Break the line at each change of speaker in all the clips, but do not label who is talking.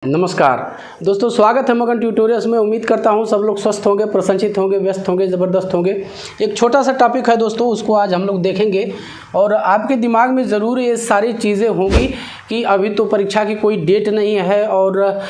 नमस्कार दोस्तों, स्वागत है मगन ट्यूटोरियल्स में। उम्मीद करता हूं सब लोग स्वस्थ होंगे, प्रसन्नचित होंगे, व्यस्त होंगे, ज़बरदस्त होंगे। एक छोटा सा टॉपिक है दोस्तों, उसको आज हम लोग देखेंगे और आपके दिमाग में ज़रूर ये सारी चीज़ें होंगी कि अभी तो परीक्षा की कोई डेट नहीं है और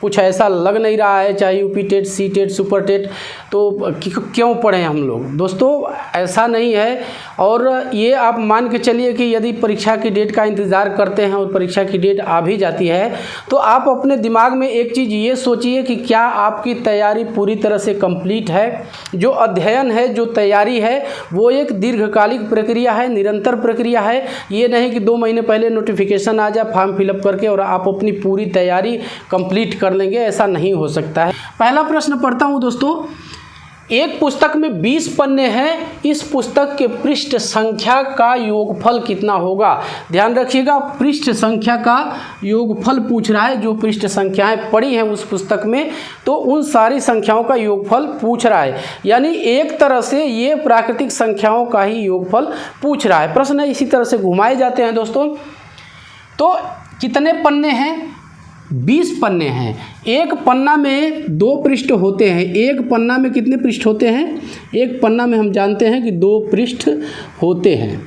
कुछ ऐसा लग नहीं रहा है, चाहे UP TET, C TET, super TET, तो क्यों पढ़ें हम लोग। दोस्तों ऐसा नहीं है, और ये आप मान के चलिए कि यदि परीक्षा की डेट का इंतज़ार करते हैं और परीक्षा की डेट आ भी जाती है तो आप अपने दिमाग में एक चीज़ ये सोचिए कि क्या आपकी तैयारी पूरी तरह से कंप्लीट है। जो अध्ययन है, जो तैयारी है, वो एक दीर्घकालिक प्रक्रिया है, निरंतर प्रक्रिया है। ये नहीं कि 2 महीने पहले नोटिफिकेशन आ जाए, फॉर्म फिलअप करके और आप अपनी पूरी तैयारी कंप्लीट कर लेंगे, ऐसा नहीं हो सकता है। पहला प्रश्न पढ़ता हूँ दोस्तों। एक पुस्तक में 20 पन्ने हैं, इस पुस्तक के पृष्ठ संख्या का योगफल कितना होगा। ध्यान रखिएगा, पृष्ठ संख्या का योगफल पूछ रहा है। जो पृष्ठ संख्याएं पड़ी हैं उस पुस्तक में, तो उन सारी संख्याओं का योगफल पूछ रहा है। यानी एक तरह से ये प्राकृतिक संख्याओं का ही योगफल पूछ रहा है। प्रश्न इसी तरह से घुमाए जाते हैं दोस्तों। तो कितने पन्ने हैं? 20 पन्ने हैं। एक पन्ना में 2 पृष्ठ होते हैं। एक पन्ना में कितने पृष्ठ होते हैं? एक पन्ना में हम जानते हैं कि 2 पृष्ठ होते हैं।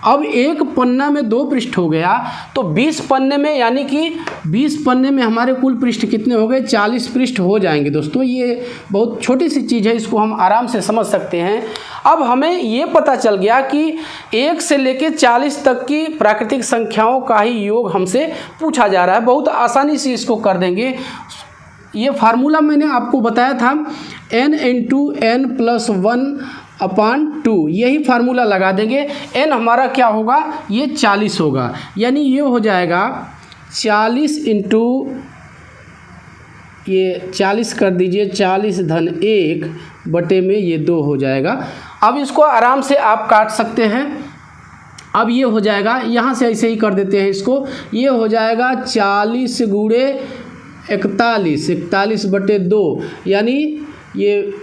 अब एक पन्ना में 2 पृष्ठ हो गया, तो 20 पन्ने में, यानी कि 20 पन्ने में हमारे कुल पृष्ठ कितने हो गए? 40 पृष्ठ हो जाएंगे दोस्तों। ये बहुत छोटी सी चीज़ है, इसको हम आराम से समझ सकते हैं। अब हमें ये पता चल गया कि 1 से लेकर 40 तक की प्राकृतिक संख्याओं का ही योग हमसे पूछा जा रहा है। बहुत आसानी से इसको कर देंगे। ये फार्मूला मैंने आपको बताया था, n × n+1/2, यही फार्मूला लगा देंगे। n हमारा क्या होगा? ये 40 होगा, यानी ये हो जाएगा 40 ये 40 कर दीजिए, 40 धन 1 बटे में ये 2 हो जाएगा। अब इसको आराम से आप काट सकते हैं। अब ये हो जाएगा, यहाँ से ऐसे ही कर देते हैं इसको। ये हो जाएगा 40 × 41, 41 बटे 2, यानी ये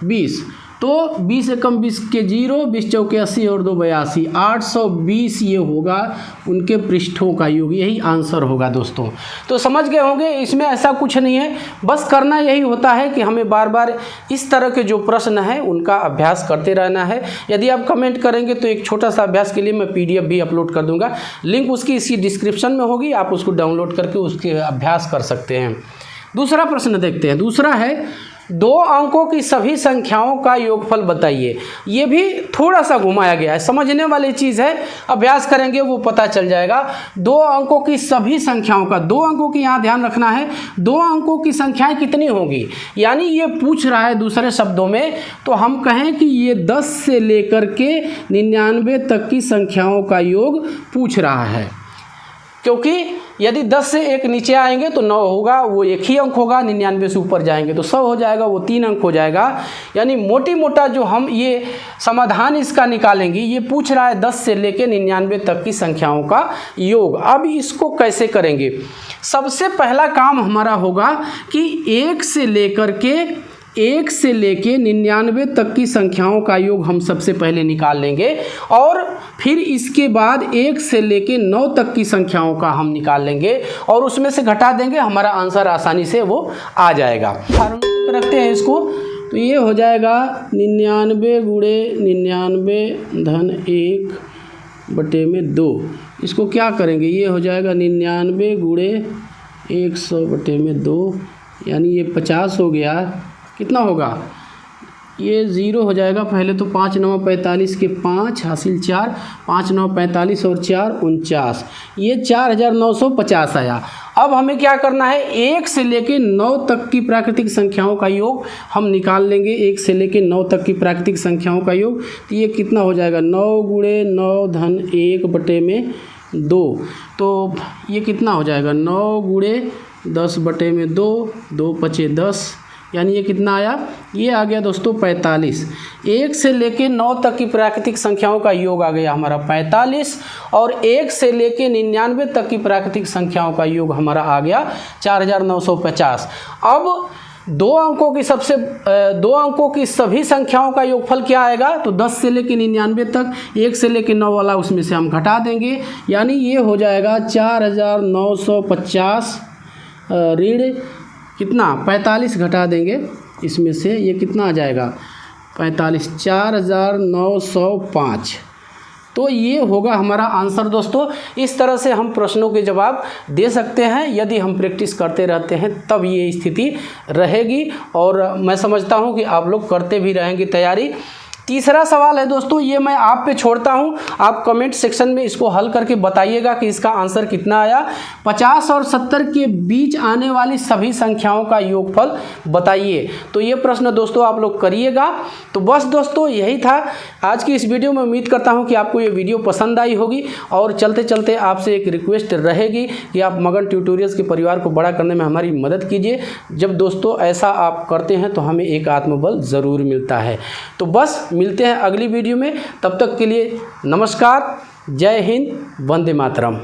20। तो 20 एकम 20 के 0, 20 चौके 80 और 2 82, 820 ये होगा उनके पृष्ठों का योग। यही आंसर होगा दोस्तों। तो समझ गए होंगे, इसमें ऐसा कुछ नहीं है, बस करना यही होता है कि हमें बार बार इस तरह के जो प्रश्न हैं उनका अभ्यास करते रहना है। यदि आप कमेंट करेंगे तो एक छोटा सा अभ्यास के लिए मैं PDF भी अपलोड कर दूंगा, लिंक उसकी इसी डिस्क्रिप्शन में होगी, आप उसको डाउनलोड करके उसके अभ्यास कर सकते हैं। दूसरा प्रश्न देखते हैं। दूसरा है 2 अंकों की सभी संख्याओं का योगफल बताइए। ये भी थोड़ा सा घुमाया गया है, समझने वाली चीज़ है, अभ्यास करेंगे वो पता चल जाएगा। 2 अंकों की सभी संख्याओं का, 2 अंकों की यहाँ ध्यान रखना है, 2 अंकों की संख्याएं कितनी होंगी, यानी ये पूछ रहा है दूसरे शब्दों में। तो हम कहें कि ये 10 से लेकर के 99 तक की संख्याओं का योग पूछ रहा है, क्योंकि यदि 10 से 1 नीचे आएंगे तो 9 होगा, वो 1 ही अंक होगा। 99 से ऊपर जाएंगे तो 100 हो जाएगा, वो 3 अंक हो जाएगा। यानी मोटी मोटा जो हम ये समाधान इसका निकालेंगे, ये पूछ रहा है 10 से लेकर 99 तक की संख्याओं का योग। अब इसको कैसे करेंगे? सबसे पहला काम हमारा होगा कि 1 से लेकर के 99 तक की संख्याओं का योग हम सबसे पहले निकाल लेंगे, और फिर इसके बाद 1 से लेके 9 तक की संख्याओं का हम निकाल लेंगे और उसमें से घटा देंगे, हमारा आंसर आसानी से वो आ जाएगा। फार्मूले रखते हैं इसको, तो ये हो जाएगा 99 × 99 धन 1 बटे में 2। इसको क्या करेंगे? ये हो जाएगा 99 × 100 बटे में 2, यानी ये 50 हो गया। कितना होगा? ये 0 हो जाएगा। पहले तो 5 9 45 के 5 हासिल 4, 5 9 45 और 4 49, ये 4950 आया। अब हमें क्या करना है? 1 से लेके 9 तक की प्राकृतिक संख्याओं का योग हम निकाल लेंगे। 1 से लेके 9 तक की प्राकृतिक संख्याओं का योग, तो ये कितना हो जाएगा? 9 × 9 धन 1 बटे में 2। तो ये कितना हो जाएगा? 9 × 10 बटे में 2, 2 पचे 10, यानी ये कितना आया? ये आ गया दोस्तों 45। 1 से लेके 9 तक की प्राकृतिक संख्याओं का योग आ गया हमारा 45, और 1 से लेके 99 तक की प्राकृतिक संख्याओं का योग हमारा आ गया 4950। अब दो अंकों की सभी संख्याओं का योगफल क्या आएगा, तो 10 से लेकर 99 तक, 1 से लेकर 9 वाला उसमें से हम घटा देंगे, यानी ये हो जाएगा 4950 ऋण कितना 45 घटा देंगे इसमें से, ये कितना आ जाएगा 45, 4905। तो ये होगा हमारा आंसर दोस्तों। इस तरह से हम प्रश्नों के जवाब दे सकते हैं, यदि हम प्रैक्टिस करते रहते हैं तब ये स्थिति रहेगी, और मैं समझता हूँ कि आप लोग करते भी रहेंगे तैयारी। तीसरा सवाल है दोस्तों, ये मैं आप पे छोड़ता हूँ, आप कमेंट सेक्शन में इसको हल करके बताइएगा कि इसका आंसर कितना आया। 50 और 70 के बीच आने वाली सभी संख्याओं का योगफल बताइए। तो ये प्रश्न दोस्तों आप लोग करिएगा। तो बस दोस्तों यही था आज की इस वीडियो में। उम्मीद करता हूँ कि आपको ये वीडियो पसंद आई होगी, और चलते चलते आपसे एक रिक्वेस्ट रहेगी कि आप मगन ट्यूटोरियल्स के परिवार को बड़ा करने में हमारी मदद कीजिए। जब दोस्तों ऐसा आप करते हैं तो हमें एक आत्मबल ज़रूर मिलता है। तो बस मिलते हैं अगली वीडियो में, तब तक के लिए नमस्कार, जय हिंद, वंदे मातरम।